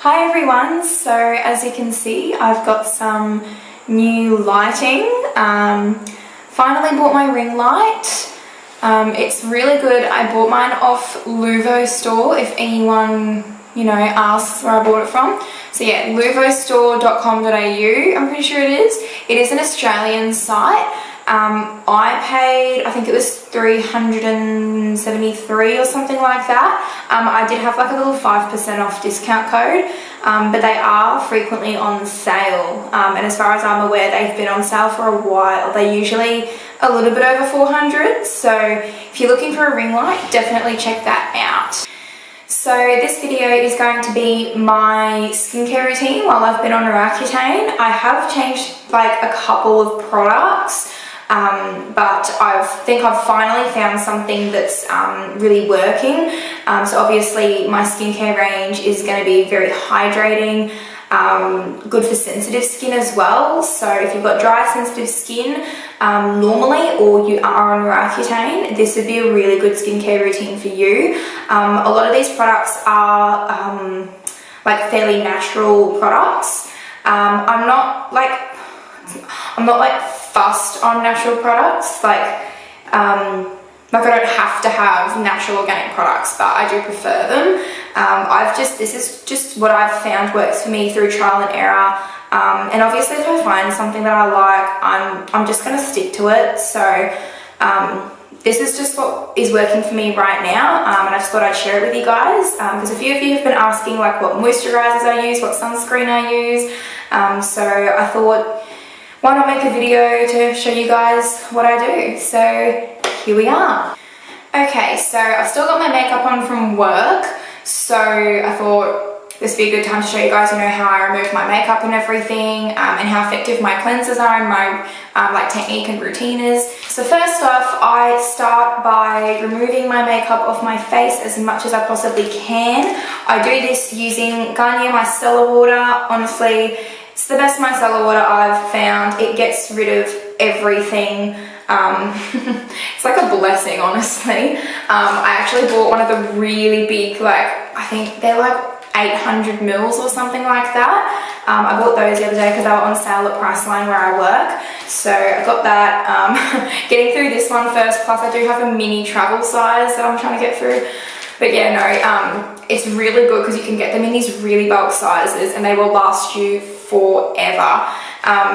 Hi everyone, so as you can see I've got some new lighting. Finally bought my ring light. It's really good. I bought mine off Luvo store if anyone asks where I bought it from. So yeah, luvostore.com.au, I'm pretty sure it is. It is an Australian site. I paid, I think it was $373 or something like that. I did have like a little 5% off discount code, but they are frequently on sale. And as far as I'm aware, they've been on sale for a while. They're usually a little bit over $400. So if you're looking for a ring light, definitely check that out. So this video is going to be my skincare routine while I've been on Roccutane. I have changed like a couple of products. But I think I've finally found something that's really working. So obviously my skincare range is going to be very hydrating, good for sensitive skin as well. So if you've got dry sensitive skin normally, or you are on Roccutane, this would be a really good skincare routine for you. A lot of these products are like fairly natural products. I'm not like fussed on natural products, like I don't have to have natural organic products, but I do prefer them. This is just what I've found works for me through trial and error. And obviously if I find something that I like, I'm just gonna stick to it. So this is just what is working for me right now, and I just thought I'd share it with you guys, because a few of you have been asking like what moisturizers I use, what sunscreen I use, so I thought, why not make a video to show you guys what I do? So here we are. Okay, so I've still got my makeup on from work, so I thought this would be a good time to show you guys, how I remove my makeup and everything, and how effective my cleansers are and my like technique and routine is. So first off, I start by removing my makeup off my face as much as I possibly can. I do this using Garnier Micellar water. Honestly, it's the best micellar water I've found. It gets rid of everything. It's like a blessing, honestly. I actually bought one of the really big, I think they're like 800 mils or something like that. I bought those the other day because they were on sale at Priceline where I work. So I got that. Getting through this one first, plus I do have a mini travel size that I'm trying to get through. But yeah, no, it's really good because you can get them in these really bulk sizes and they will last you forever.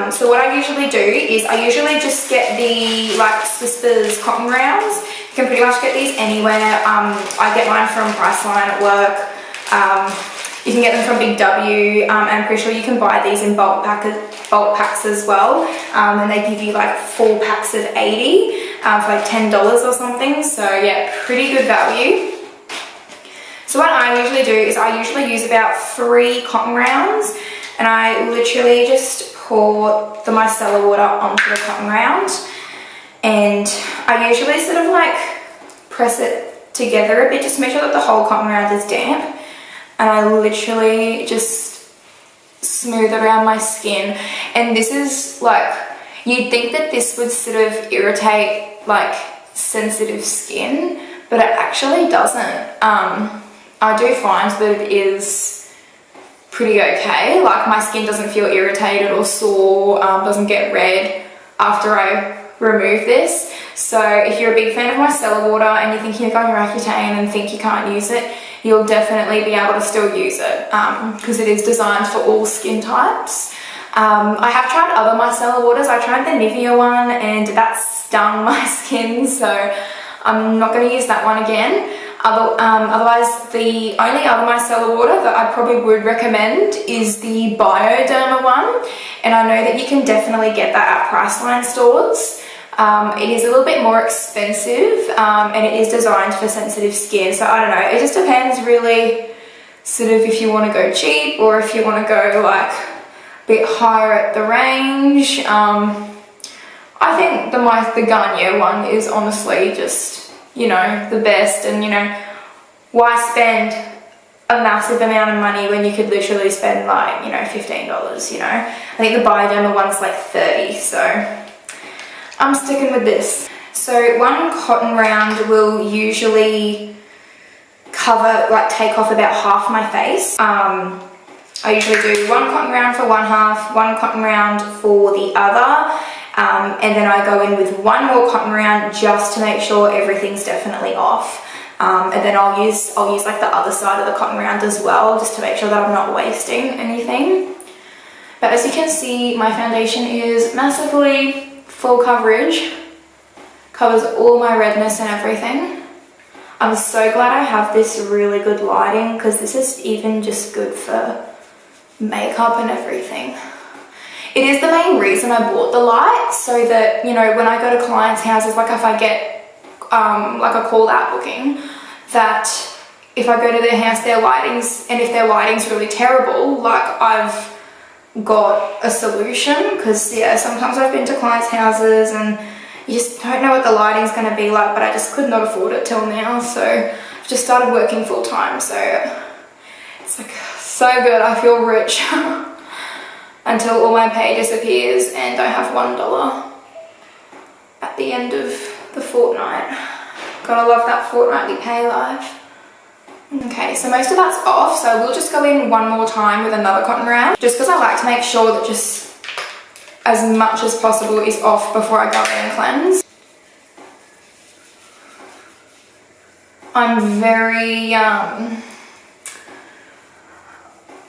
So what I usually do is I usually just get the Whispers cotton rounds. You can pretty much get these anywhere. I get mine from Priceline at work. You can get them from Big W, and I'm pretty sure you can buy these in bulk packs as well. And they give you like 4 packs of 80 for like $10 or something. So yeah, pretty good value. So what I usually do is I usually use about 3 cotton rounds, and I literally just pour the micellar water onto the cotton round, and I usually sort of like press it together a bit just to make sure that the whole cotton round is damp, and I literally just smooth around my skin. And this is like, you'd think that this would sort of irritate like sensitive skin, but it actually doesn't. I do find that it is pretty okay. Like my skin doesn't feel irritated or sore, doesn't get red after I remove this. So if you're a big fan of micellar water and you're thinking of going Roccutane and think you can't use it, you'll definitely be able to still use it, because it is designed for all skin types. I have tried other micellar waters. I tried the Nivea one and that stung my skin, so I'm not going to use that one again. Otherwise, the only other micellar water that I probably would recommend is the Dermal one, and I know that you can definitely get that at Priceline stores. It is a little bit more expensive, and it is designed for sensitive skin, so I don't know, it just depends really sort of if you want to go cheap or if you want to go like a bit higher at the range. I think the Garnier one is honestly just, the best, and why spend a massive amount of money when you could literally spend like, $15, I think the Dermal one's like 30, so I'm sticking with this. So one cotton round will usually take off about half my face. I usually do one cotton round for one half, one cotton round for the other, and then I go in with one more cotton round just to make sure everything's definitely off. And then I'll use like the other side of the cotton round as well, just to make sure that I'm not wasting anything. But as you can see, my foundation is massively full coverage, covers all my redness and everything. I'm so glad I have this really good lighting, because this is even just good for makeup and everything. It is the main reason I bought the light, so that, you know, when I go to clients' houses, like if I get like a call out booking, that if I go to their house, if their lighting's really terrible, like I've got a solution. Because yeah, sometimes I've been to clients' houses and you just don't know what the lighting's going to be like, but I just could not afford it till now, so I've just started working full time, so it's like so good. I feel rich until all my pay disappears and I have $1 at the end of the fortnight. Gotta love that fortnightly pay life. Okay, so most of that's off, so we'll just go in one more time with another cotton round, just because I like to make sure that just as much as possible is off before I go in and cleanse. I'm very,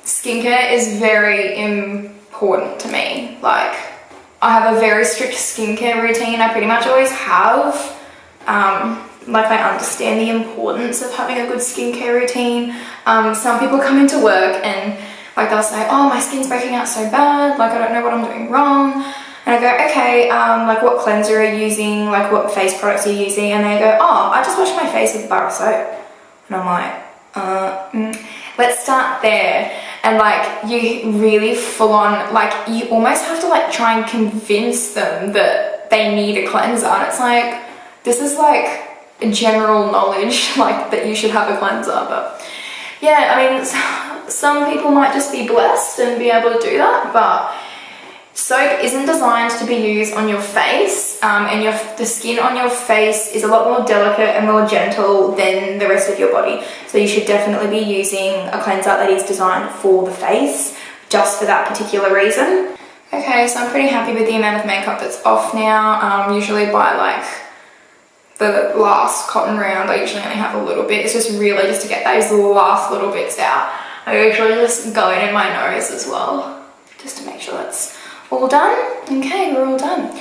skincare is very important to me. Like, I have a very strict skincare routine. I pretty much always have. Like, I understand the importance of having a good skincare routine. Some people come into work and like they'll say, oh, my skin's breaking out so bad, like I don't know what I'm doing wrong. And I go, okay, like what cleanser are you using, like what face products are you using? And they go, oh, I just wash my face with bar of soap. And I'm like, let's start there. And like, you really full on, like you almost have to like try and convince them that they need a cleanser. And it's like, this is like general knowledge, like that you should have a cleanser. But yeah, I mean, some people might just be blessed and be able to do that, but soap isn't designed to be used on your face, and the skin on your face is a lot more delicate and more gentle than the rest of your body. So you should definitely be using a cleanser that is designed for the face, just for that particular reason. Okay, so I'm pretty happy with the amount of makeup that's off now. Usually by like the last cotton round, I usually only have a little bit. It's just really just to get those last little bits out. I usually just go in my nose as well, just to make sure that's all done. Okay, we're all done.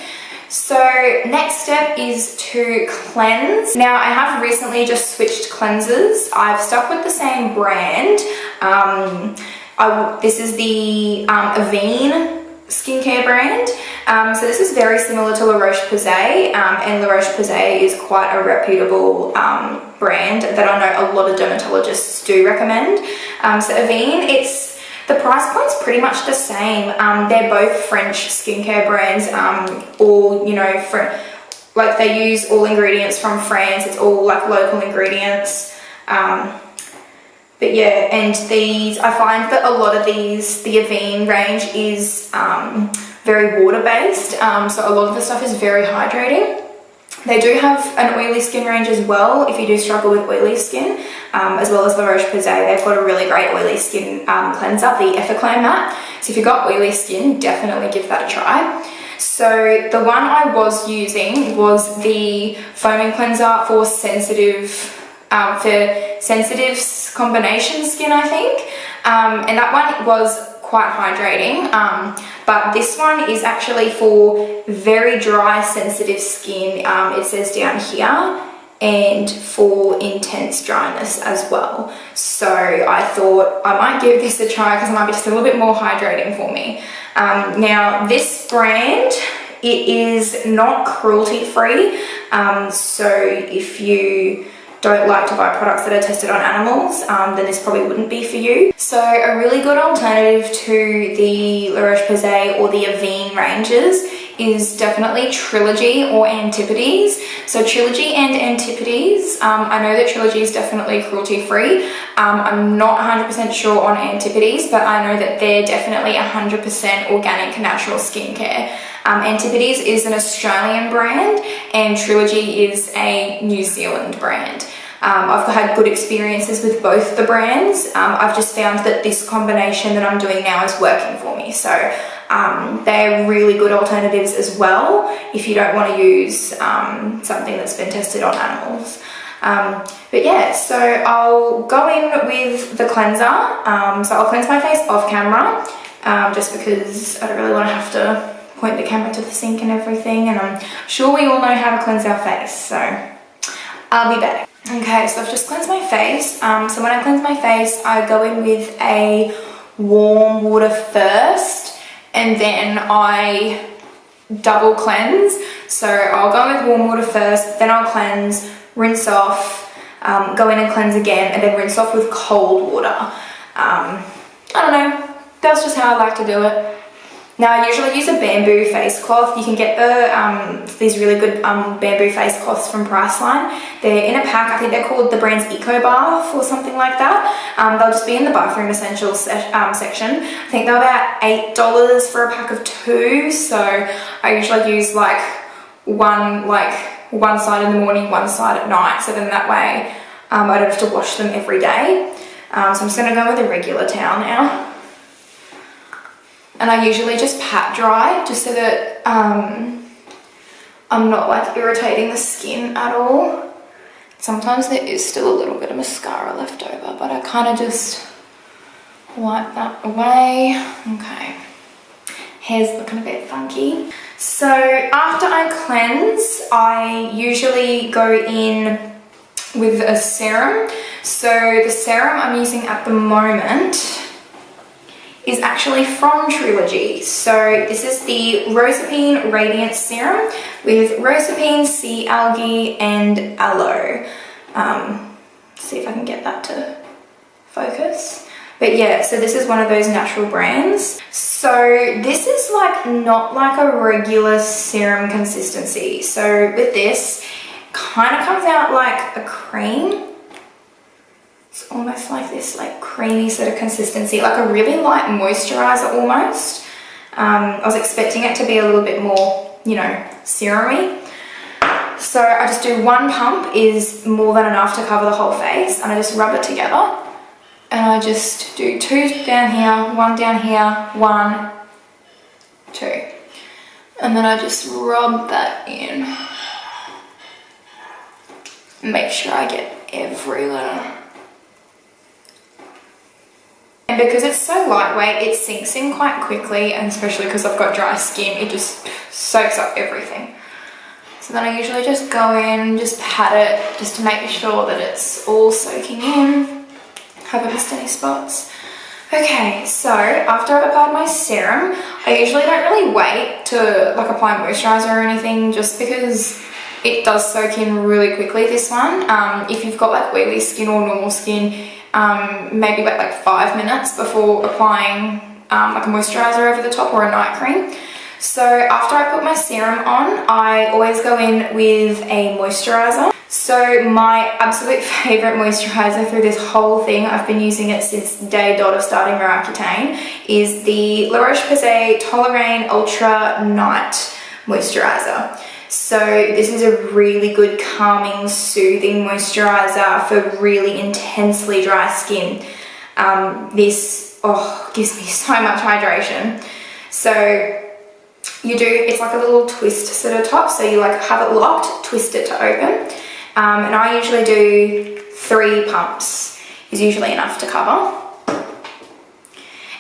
So next step is to cleanse. Now I have recently just switched cleansers. I've stuck with the same brand. This is the Avene skincare brand. So this is very similar to Roche-Posay, and Roche-Posay is quite a reputable brand that I know a lot of dermatologists do recommend. So Avene, the price point's pretty much the same. They're both French skincare brands, all, you know, like they use all ingredients from France. It's all like local ingredients. But yeah, and I find that a lot of the Avene range is very water-based, so a lot of the stuff is very hydrating. They do have an oily skin range as well, if you do struggle with oily skin, as well as the Roche-Posay. They've got a really great oily skin cleanser, the Effaclar Matte. So if you've got oily skin, definitely give that a try. So the one I was using was the foaming cleanser for sensitive combination skin, I think, and that one was quite hydrating, but this one is actually for very dry sensitive skin, it says down here, and for intense dryness as well. So I thought I might give this a try because it might be just a little bit more hydrating for me. Now this brand, it is not cruelty free, so if you don't like to buy products that are tested on animals, then this probably wouldn't be for you. So a really good alternative to the Roche-Posay or the Avene ranges is definitely Trilogy or Antipodes. So Trilogy and Antipodes, I know that Trilogy is definitely cruelty free. I'm not 100% sure on Antipodes, but I know that they're definitely 100% organic natural skincare. Antipodes is an Australian brand and Trilogy is a New Zealand brand. I've had good experiences with both the brands. I've just found that this combination that I'm doing now is working for me. So they're really good alternatives as well if you don't want to use something that's been tested on animals. But yeah, so I'll go in with the cleanser. So I'll cleanse my face off camera, just because I don't really want to have to point the camera to the sink and everything, and I'm sure we all know how to cleanse our face, so I'll be back. Okay, so I've just cleansed my face. So when I cleanse my face, I go in with a warm water first, and then I double cleanse. So I'll go in with warm water first, then I'll cleanse, rinse off, go in and cleanse again, and then rinse off with cold water. I don't know, that's just how I like to do it. Now I usually use a bamboo face cloth. You can get these really good bamboo face cloths from Priceline. They're in a pack. I think they're called the brand's Eco Bath or something like that. They'll just be in the bathroom essentials section. I think they're about $8 for a pack of 2. So I usually use like one side in the morning, one side at night. So then that way I don't have to wash them every day. So I'm just going to go with a regular towel now. And I usually just pat dry just so that I'm not like irritating the skin at all. Sometimes there is still a little bit of mascara left over, but I kind of just wipe that away. Okay, hair's looking a bit funky. So after I cleanse, I usually go in with a serum. So the serum I'm using at the moment is actually from Trilogy. So this is the Rosapene Radiance Serum with Rosapene, sea algae, and aloe. See if I can get that to focus. But yeah, so this is one of those natural brands. So this is like not like a regular serum consistency. So with this, kind of comes out like a cream. It's almost like this like creamy sort of consistency, like a really light moisturizer almost. I was expecting it to be a little bit more, you know, serum-y. So I just do one pump is more than enough to cover the whole face, and I just rub it together. And I just do 2 down here, 1 down here, 1, 2. And then I just rub that in. Make sure I get every little. And because it's so lightweight, it sinks in quite quickly, and especially because I've got dry skin, it just soaks up everything. So then I usually just go in, just pat it, just to make sure that it's all soaking in. Haven't missed any spots. Okay, so after I've applied my serum, I usually don't really wait to like apply moisturizer or anything, just because it does soak in really quickly, this one. If you've got like oily skin or normal skin, maybe wait like 5 minutes before applying like a moisturizer over the top or a night cream. So after I put my serum on, I always go in with a moisturizer. So my absolute favorite moisturizer through this whole thing, I've been using it since day dot of starting Roccutane, is the Roche-Posay Toleraine Ultra Night Moisturizer. So this is a really good calming, soothing moisturizer for really intensely dry skin. This gives me so much hydration. So you do, it's like a little twist sort of top, so you like have it locked, twist it to open. And I usually do 3 pumps is usually enough to cover.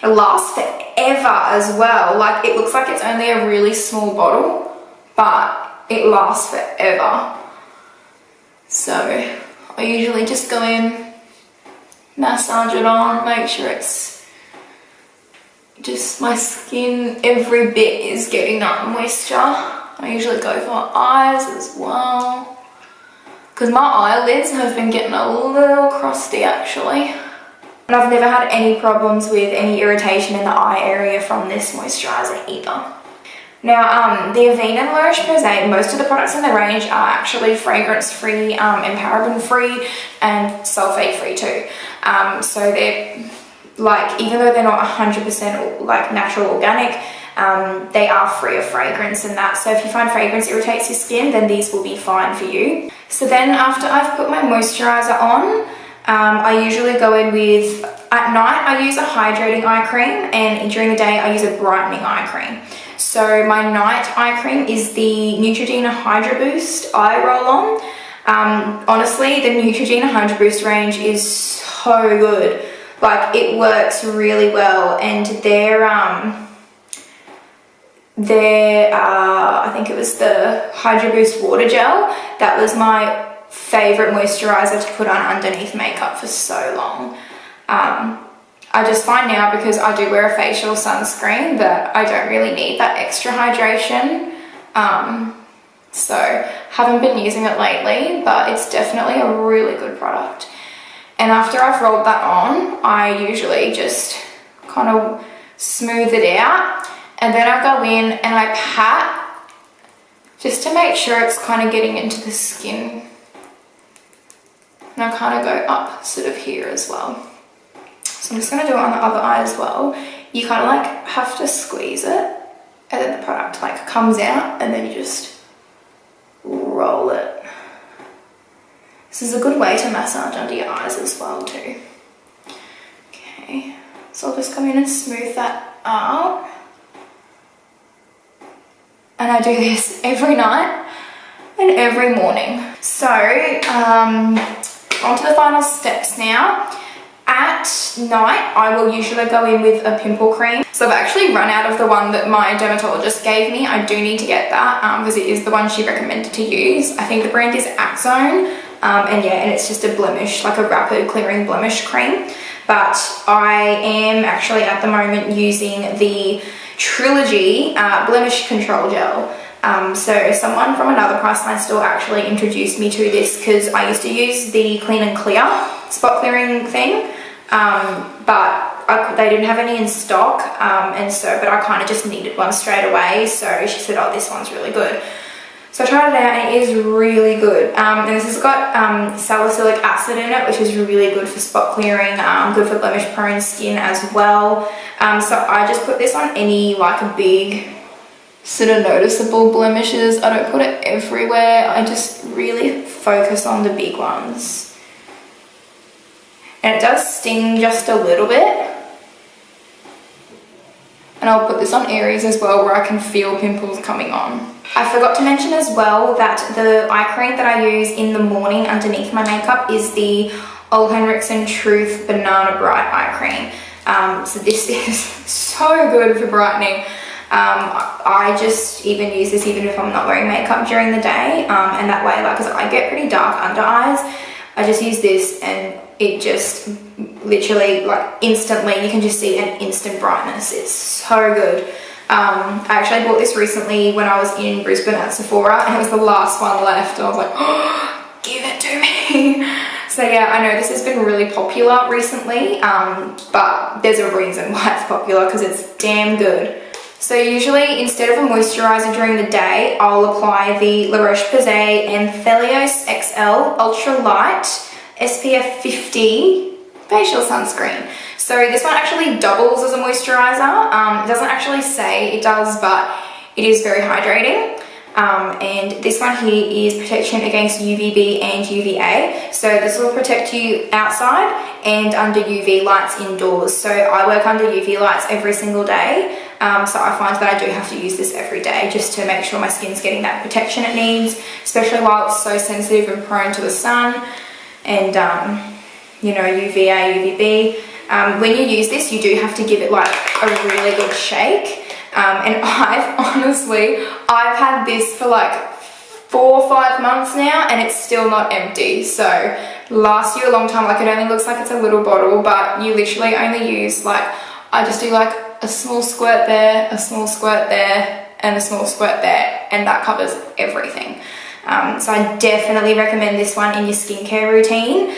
It lasts forever as well. Like, it looks like it's only a really small bottle, but it lasts forever. So I usually just go in, massage it on, make sure it's just my skin, every bit is getting that moisture. I usually go for my eyes as well, because my eyelids have been getting a little crusty actually. And I've never had any problems with any irritation in the eye area from this moisturizer either. Now, the Avene and Roche-Posay, most of the products in the range are actually fragrance-free and paraben-free and sulfate-free too. So they're like, even though they're not 100% like natural organic, they are free of fragrance and that. So if you find fragrance irritates your skin, then these will be fine for you. So then after I've put my moisturizer on, I usually go in with, at night I use a hydrating eye cream, and during the day I use a brightening eye cream. So my night eye cream is the Neutrogena Hydra Boost Eye Roll-On. Honestly, the Neutrogena Hydra Boost range is so good. Like, it works really well, and I think it was the Hydra Boost Water Gel. That was my favorite moisturizer to put on underneath makeup for so long. I just find now, because I do wear a facial sunscreen, that I don't really need that extra hydration. So haven't been using it lately, but it's definitely a really good product. And after I've rolled that on, I usually just kind of smooth it out, and then I go in and I pat just to make sure it's kind of getting into the skin. And I kind of go up sort of here as well. So I'm just going to do it on the other eye as well. You kind of like have to squeeze it, and then the product like comes out, and then you just roll it. This is a good way to massage under your eyes as well too. Okay, so I'll just come in and smooth that out. And I do this every night and every morning. So, on to the final steps now. At night, I will usually go in with a pimple cream. So I've actually run out of the one that my dermatologist gave me. I do need to get that because it is the one she recommended to use. I think the brand is Aczone. And it's just a blemish, like a rapid clearing blemish cream. But I am actually at the moment using the Trilogy blemish control gel. So someone from another Priceline store actually introduced me to this, because I used to use the Clean and Clear spot clearing thing, but they didn't have any in stock, but I kind of just needed one straight away. So she said, oh, this one's really good. So I tried it out, and it is really good. And this has got salicylic acid in it, which is really good for spot clearing, good for blemish prone skin as well. So I just put this on any like big sort of noticeable blemishes. I don't put it everywhere. I just really focus on the big ones. And it does sting just a little bit. And I'll put this on areas as well where I can feel pimples coming on. I forgot to mention as well that the eye cream that I use in the morning underneath my makeup is the Heriksen Truth Banana Bright Eye Cream. So this is so good for brightening. I just even use this even if I'm not wearing makeup during the day, and that way, like, because I get pretty dark under eyes, I just use this, and it just literally, like, instantly, you can just see an instant brightness. It's so good. I actually bought this recently when I was in Brisbane at Sephora, and it was the last one left, and I was like, oh, give it to me. So yeah, I know this has been really popular recently, but there's a reason why it's popular, because it's damn good. So usually, instead of a moisturizer during the day, I'll apply the Roche-Posay and Phileas XL Ultralight SPF 50 facial sunscreen. So this one actually doubles as a moisturizer. It doesn't actually say it does, but it is very hydrating. And this one here is protection against UVB and UVA. So this will protect you outside and under UV lights indoors. So I work under UV lights every single day. So I find that I do have to use this every day just to make sure my skin's getting that protection it needs, especially while it's so sensitive and prone to the sun and, you know, UVA, UVB. When you use this, you do have to give it like a really good shake. And I've had this for like 4 or 5 months now, and it's still not empty. So lasts you a long time. Like, it only looks like it's a little bottle, but you literally only use, like, I just do like a small squirt there, a small squirt there, and a small squirt there, and that covers everything. So I definitely recommend this one in your skincare routine.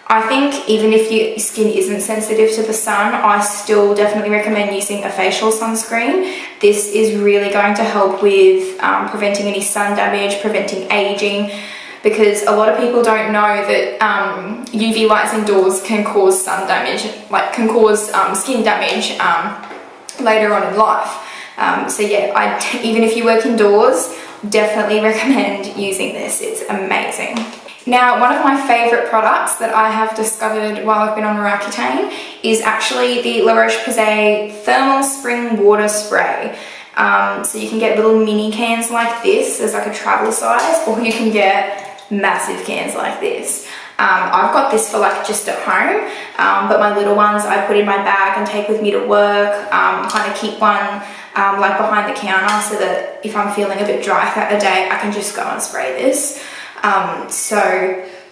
I think even if your skin isn't sensitive to the sun, I still definitely recommend using a facial sunscreen. This is really going to help with preventing any sun damage, preventing aging, because a lot of people don't know that UV lights indoors can cause sun damage, like can cause skin damage later on in life. So yeah, even if you work indoors, definitely recommend using this. It's amazing. Now, one of my favourite products that I have discovered while I've been on Roccutane is actually the Roche-Posay Thermal Spring Water Spray. So you can get little mini cans like this as like a travel size, or you can get massive cans like this. I've got this for like just at home, but my little ones I put in my bag and take with me to work. Kind of keep one like behind the counter so that if I'm feeling a bit dry throughout the day, I can just go and spray this. So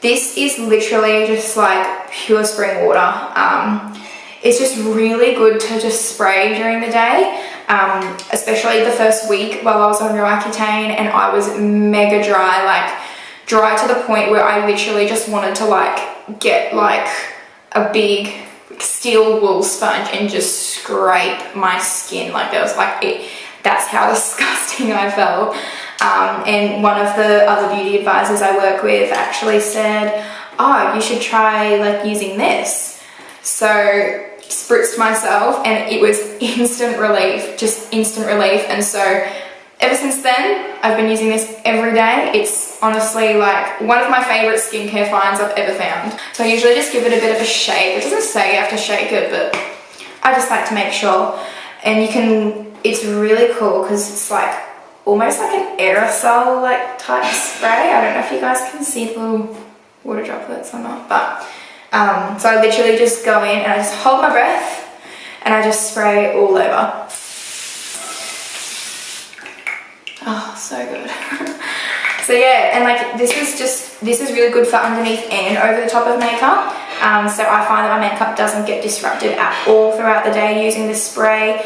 this is literally just like pure spring water. It's just really good to just spray during the day, especially the first week while I was on Roccutane and I was mega dry, like dry to the point where I literally just wanted to like get like a big steel wool sponge and just scrape my skin. Like there was like that's how disgusting I felt. And one of the other beauty advisors I work with actually said, oh, you should try like using this. So spritzed myself and it was instant relief, just instant relief. And so ever since then, I've been using this every day. It's honestly like one of my favorite skincare finds I've ever found. So I usually just give it a bit of a shake. It doesn't say you have to shake it, but I just like to make sure. And you can, it's really cool because it's like almost like an aerosol like type spray. I don't know if you guys can see the little water droplets or not, but so I literally just go in and I just hold my breath and I just spray all over. Oh, so good. So yeah, and like this is really good for underneath and over the top of makeup. So I find that my makeup doesn't get disrupted at all throughout the day using this spray.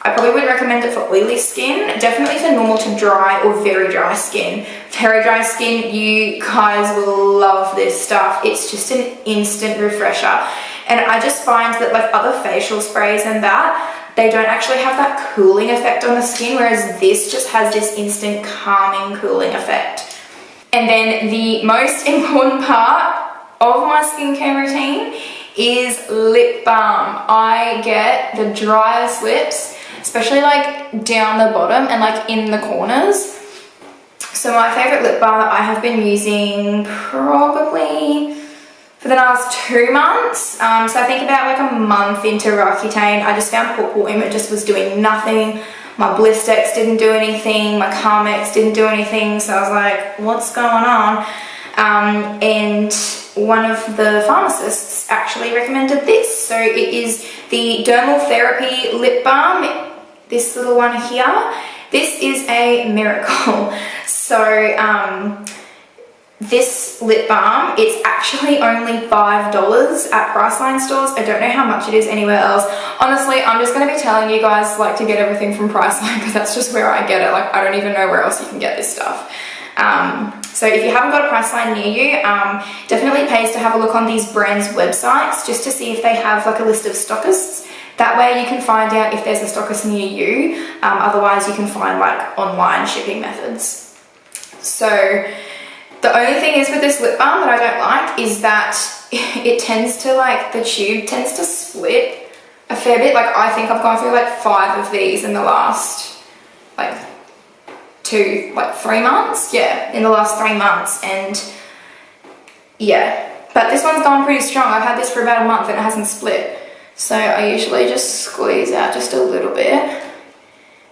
I probably wouldn't recommend it for oily skin, definitely for normal to dry or very dry skin. Very dry skin, you guys will love this stuff. It's just an instant refresher. And I just find that like other facial sprays and that, they don't actually have that cooling effect on the skin, whereas this just has this instant calming, cooling effect. And then the most important part of my skincare routine is lip balm. I get the driest lips, especially like down the bottom and like in the corners. So my favorite lip balm that I have been using probably for the last 2 months. So I think about like a month into Roccutane, I just found Port Ointment just was doing nothing. My Blistex didn't do anything. My Carmex didn't do anything. So I was like, what's going on? And one of the pharmacists actually recommended this. So it is the Dermal Therapy Lip Balm. This little one here. This is a miracle. So this lip balm, it's actually only $5 at Priceline stores. I don't know how much it is anywhere else. Honestly, I'm just going to be telling you guys like to get everything from Priceline because that's just where I get it. Like I don't even know where else you can get this stuff. So if you haven't got a Priceline near you, definitely pays to have a look on these brands' websites just to see if they have like a list of stockists. That way you can find out if there's a stockist near you. Otherwise you can find like online shipping methods. So the only thing is with this lip balm that I don't like is that it tends to like, the tube tends to split a fair bit. Like I think I've gone through like 5 of these in the last like 3 months. Yeah, in the last 3 months. And yeah, but this one's gone pretty strong. I've had this for about a month and it hasn't split. So I usually just squeeze out just a little bit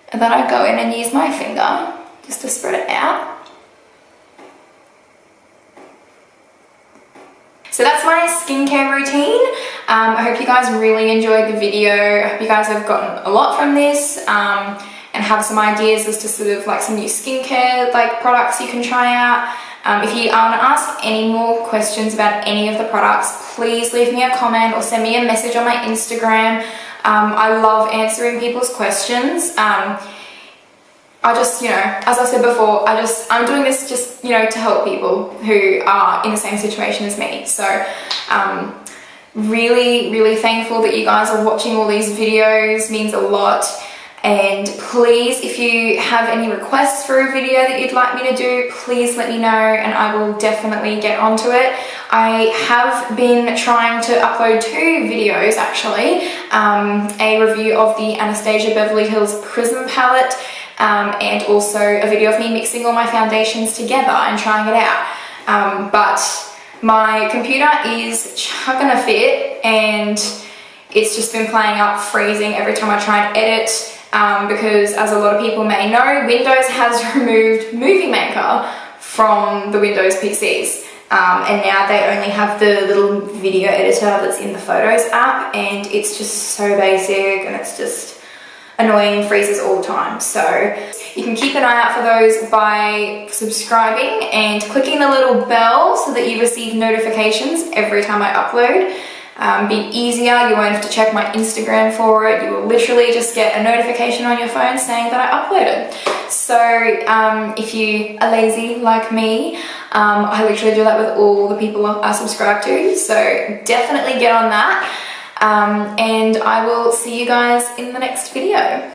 and then I go in and use my finger just to spread it out. So that's my skincare routine. I hope you guys really enjoyed the video. I hope you guys have gotten a lot from this and have some ideas as to sort of like some new skincare like products you can try out. If you want to ask any more questions about any of the products, please leave me a comment or send me a message on my Instagram. I love answering people's questions. I just, you know, as I said before, I'm doing this just, you know, to help people who are in the same situation as me. So, really, really thankful that you guys are watching all these videos. Means a lot. And please, if you have any requests for a video that you'd like me to do, please let me know and I will definitely get onto it. I have been trying to upload 2 videos actually, a review of the Anastasia Beverly Hills Prism palette, and also a video of me mixing all my foundations together and trying it out. But my computer is chugging a fit and it's just been playing up freezing every time I try and edit. Because as a lot of people may know, Windows has removed Movie Maker from the Windows PCs, and now they only have the little video editor that's in the Photos app, and it's just so basic and it's just annoying, freezes all the time. So you can keep an eye out for those by subscribing and clicking the little bell so that you receive notifications every time I upload. Be easier, you won't have to check my Instagram for it, you will literally just get a notification on your phone saying that I uploaded. So if you are lazy like me, I literally do that with all the people I subscribe to, so definitely get on that, and I will see you guys in the next video.